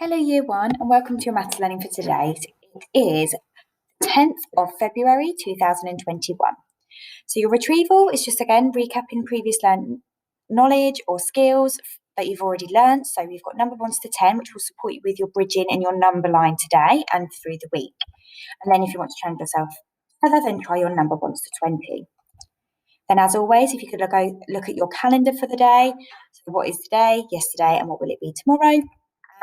Hello Year 1 and welcome to your maths learning for today. It is 10th of February 2021. So your retrieval is just again recapping previous knowledge or skills that you've already learned. So we've got number 1 to 10, which will support you with your bridging and your number line today and through the week. And then if you want to challenge yourself further, then try your number 1 to 20. Then as always, if you could look at your calendar for the day. So what is today, yesterday, and what will it be tomorrow?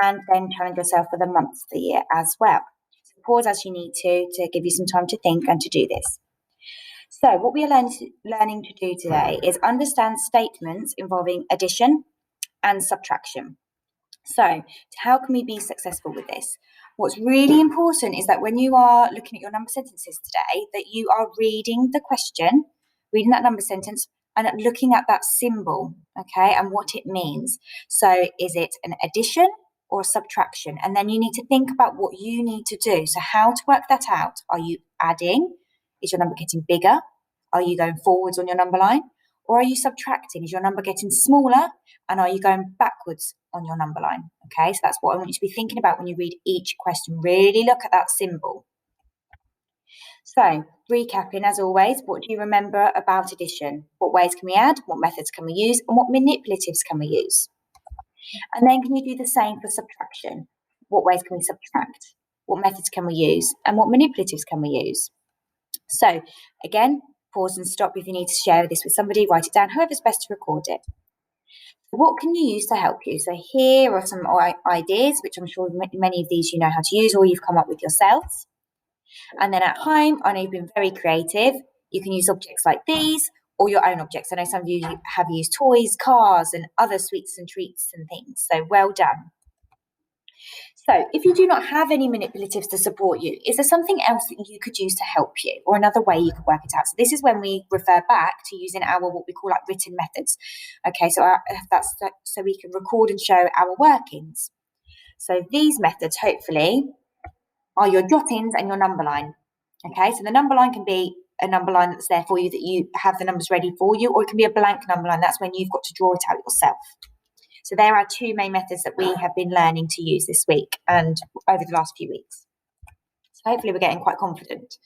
And then challenge yourself for the months of the year as well. So pause as you need to give you some time to think and to do this. So what we are learning to do today is understand statements involving addition and subtraction. So how can we be successful with this? What's really important is that when you are looking at your number sentences today, that you are reading the question, reading that number sentence, and looking at that symbol, okay, and what it means. So is it an addition or subtraction? And then you need to think about what you need to do. So how to work that out? Are you adding? Is your number getting bigger? Are you going forwards on your number line? Or are you subtracting? Is your number getting smaller? And are you going backwards on your number line? Okay, so that's what I want you to be thinking about when you read each question. Really look at that symbol. So, recapping as always, what do you remember about addition? What ways can we add? What methods can we use? And what manipulatives can we use? And then can you do the same for subtraction? What ways can we subtract? What methods can we use? And what manipulatives can we use? So, again, pause and stop if you need to share this with somebody, write it down, however's best to record it. What can you use to help you? So here are some ideas, which I'm sure many of these you know how to use or you've come up with yourselves. And then at home, I know you've been very creative. You can use objects like these or your own objects. I know some of you have used toys, cars, and other sweets and treats and things. So well done. So if you do not have any manipulatives to support you, is there something else that you could use to help you or another way you could work it out? So this is when we refer back to using our what we call like written methods. Okay, so that's so we can record and show our workings. So these methods hopefully are your jottings and your number line. Okay, so the number line can be a number line that's there for you that you have the numbers ready for you, or it can be a blank number line. That's when you've got to draw it out yourself. So there are two main methods that we have been learning to use this week and over the last few weeks. So hopefully we're getting quite confident.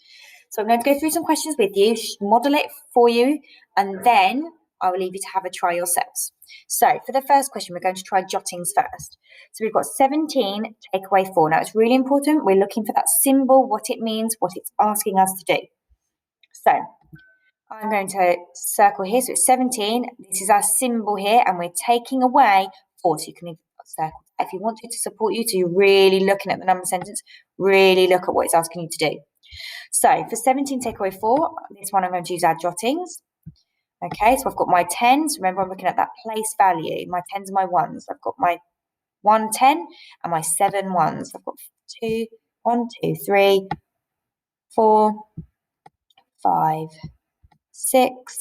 So I'm going to go through some questions with you, model it for you, and then I will leave you to have a try yourselves. So for the first question, we're going to try jottings first. So we've got 17, take away 4. Now it's really important. We're looking for that symbol, what it means, what it's asking us to do. So I'm going to circle here. So it's 17. This is our symbol here, and we're taking away 4. So you can circle if you want it to support you. So you're really looking at the number sentence, really look at what it's asking you to do. So for 17, take away 4. This one I'm going to use our jottings. Okay, so I've got my 10s. Remember, I'm looking at that place value. My 10s and my 1s. I've got my 1 10 and my 7 1s. I've got 1 2 3 4 5 6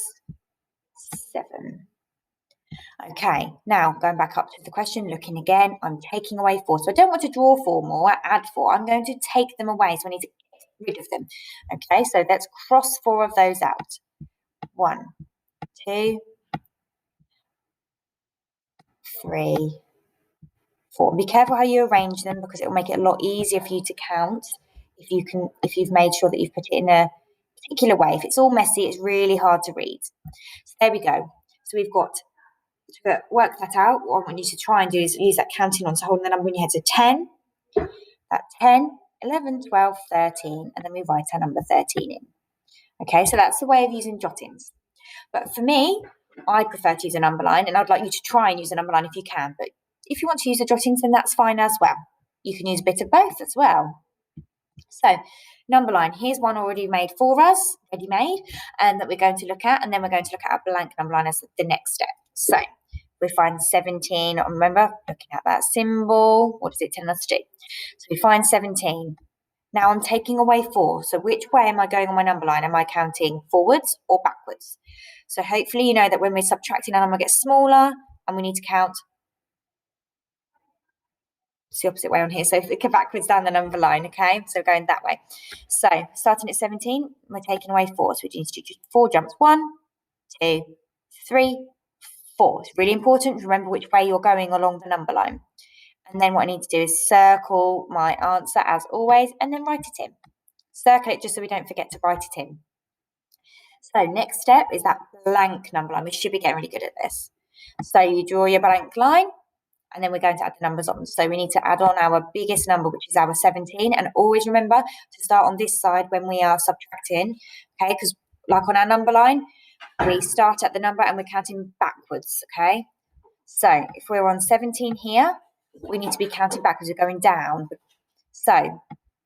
7. Okay, now going back up to the question, looking again, I'm taking away 4. So I don't want to draw 4 more, add 4. I'm going to take them away, so I need to get rid of them. Okay, so let's cross 4 of those out. 1 2 3 4. Be careful how you arrange them because it will make it a lot easier for you to count if you've made sure that you've put it in a particular way. If it's all messy, it's really hard to read. So there we go. So we've got to work that out. What I want you to try and do is use that counting on, so holding the number in your head. So 10, that 10, 11, 12, 13, and then we write our number 13 in. Okay, so that's the way of using jottings. But for me, I prefer to use a number line, and I'd like you to try and use a number line if you can. But if you want to use the jottings, then that's fine as well. You can use a bit of both as well. So number line, here's one already made for us, ready made, and that we're going to look at, and then we're going to look at our blank number line as the next step. So we find 17, remember, looking at that symbol, what does it tell us to do? So we find 17. Now I'm taking away 4. So which way am I going on my number line? Am I counting forwards or backwards? So hopefully you know that when we're subtracting, our number gets smaller and we need to count. It's the opposite way on here. So if we go backwards down the number line, okay? So going that way. So starting at 17, we're taking away 4. So we need to do 4 jumps. 1, 2, 3, 4. It's really important to remember which way you're going along the number line. And then what I need to do is circle my answer as always, and then write it in. Circle it just so we don't forget to write it in. So next step is that blank number line. We should be getting really good at this. So you draw your blank line, and then we're going to add the numbers on. So we need to add on our biggest number, which is our 17. And always remember to start on this side when we are subtracting, okay? Because like on our number line, we start at the number and we're counting backwards, okay? So if we're on 17 here, we need to be counting backwards. We're going down. So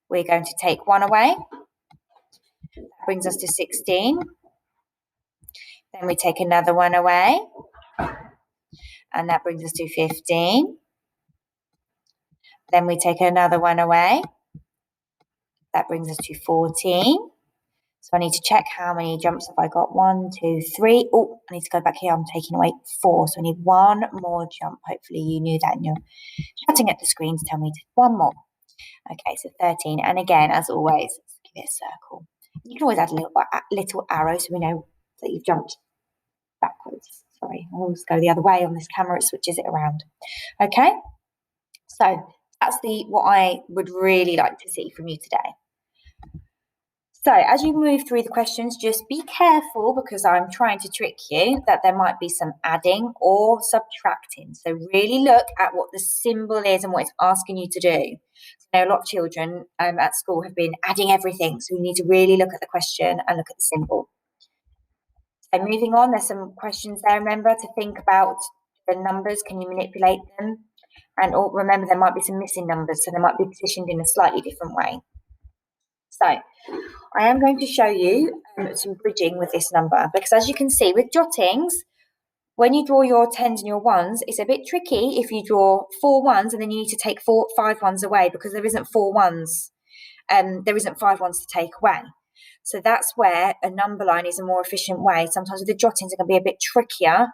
we're going to take 1 away. That brings us to 16. Then we take another 1 away. And that brings us to 15. Then we take another 1 away. That brings us to 14. So I need to check how many jumps have I got. 1, 2, 3. Oh, I need to go back here. I'm taking away 4. So I need 1 more jump. Hopefully you knew that and you're shouting at the screen to tell me to 1 more. Okay, so 13. And again, as always, give it a circle. You can always add a little arrow so we know that you've jumped backwards. Sorry, I always go the other way on this camera. It switches it around. Okay, so that's what I would really like to see from you today. So as you move through the questions, just be careful because I'm trying to trick you that there might be some adding or subtracting. So really look at what the symbol is and what it's asking you to do. I know a lot of children at school have been adding everything. So you need to really look at the question and look at the symbol. So moving on, there's some questions there. Remember to think about the numbers. Can you manipulate them? And remember, there might be some missing numbers. So they might be positioned in a slightly different way. So I am going to show you some bridging with this number because as you can see with jottings, when you draw your 10s and your 1s, it's a bit tricky if you draw 4 1s and then you need to take 5 1s away because there isn't 4 1s. There isn't 5 1s to take away. So that's where a number line is a more efficient way. Sometimes with the jottings, it can be a bit trickier,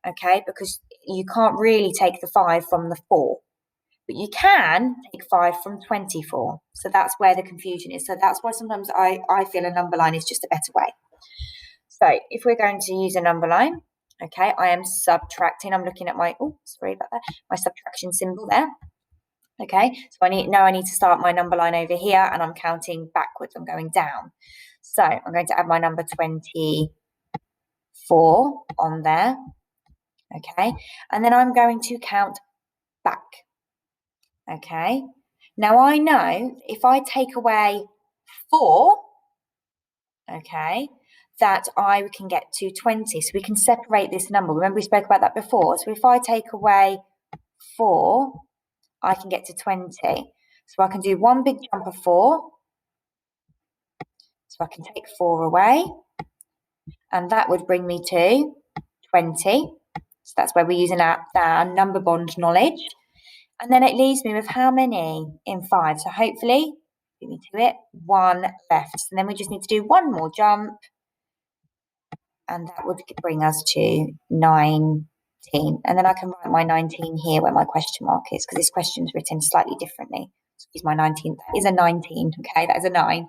okay, because you can't really take the 5 from the 4. But you can take 5 from 24. So that's where the confusion is. So that's why sometimes I feel a number line is just a better way. So if we're going to use a number line, okay, I am subtracting. I'm looking at my, sorry about that, my subtraction symbol there. Okay, so I need to start my number line over here and I'm counting backwards. I'm going down. So I'm going to add my number 24 on there. Okay, and then I'm going to count back. Okay, now I know if I take away 4, okay, that I can get to 20. So we can separate this number. Remember we spoke about that before. So if I take away 4, I can get to 20. So I can do one big jump of 4. So I can take 4 away. And that would bring me to 20. So that's where we're using our number bond knowledge. And then it leaves me with how many in 5? So hopefully, beat me to it, 1 left. And then we just need to do 1 more jump. And that would bring us to 19. And then I can write my 19 here where my question mark is, because this question is written slightly differently. So use my 19. That is a 19, okay? That is a 9.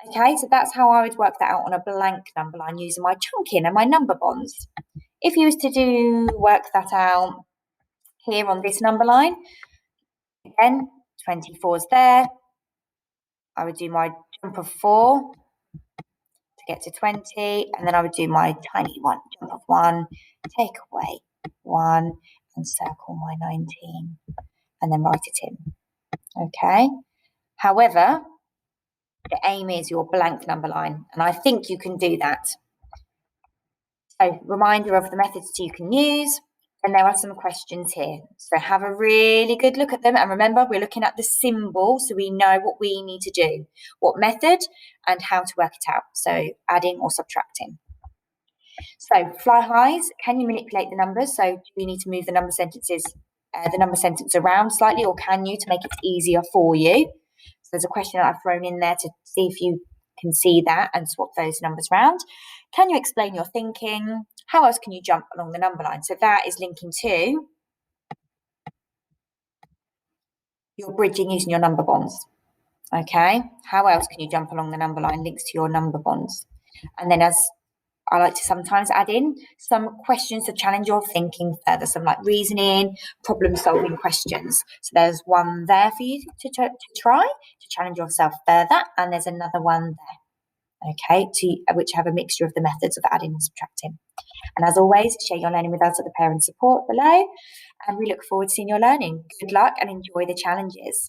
Okay, so that's how I would work that out on a blank number line using my chunking and my number bonds. If you was to work that out here on this number line, again, 24 is there. I would do my jump of 4 to get to 20, and then I would do my tiny one, jump of 1, take away 1, and circle my 19, and then write it in. Okay. However, the aim is your blank number line, and I think you can do that. So, reminder of the methods you can use. And there are some questions here. So have a really good look at them. And remember, we're looking at the symbol so we know what we need to do, what method and how to work it out. So adding or subtracting. So fly highs, can you manipulate the numbers? So do you need to move the number sentence around slightly, or can you to make it easier for you? So there's a question that I've thrown in there to see if you can see that and swap those numbers around. Can you explain your thinking? How else can you jump along the number line? So that is linking to your bridging using your number bonds. Okay, how else can you jump along the number line? Links to your number bonds. And then as I like to sometimes add in some questions to challenge your thinking further, some like reasoning, problem solving questions. So there's one there for you to try to challenge yourself further, and there's another one there, okay, which have a mixture of the methods of adding and subtracting. And as always, share your learning with us at the parent support below, and we look forward to seeing your learning. Good luck and enjoy the challenges.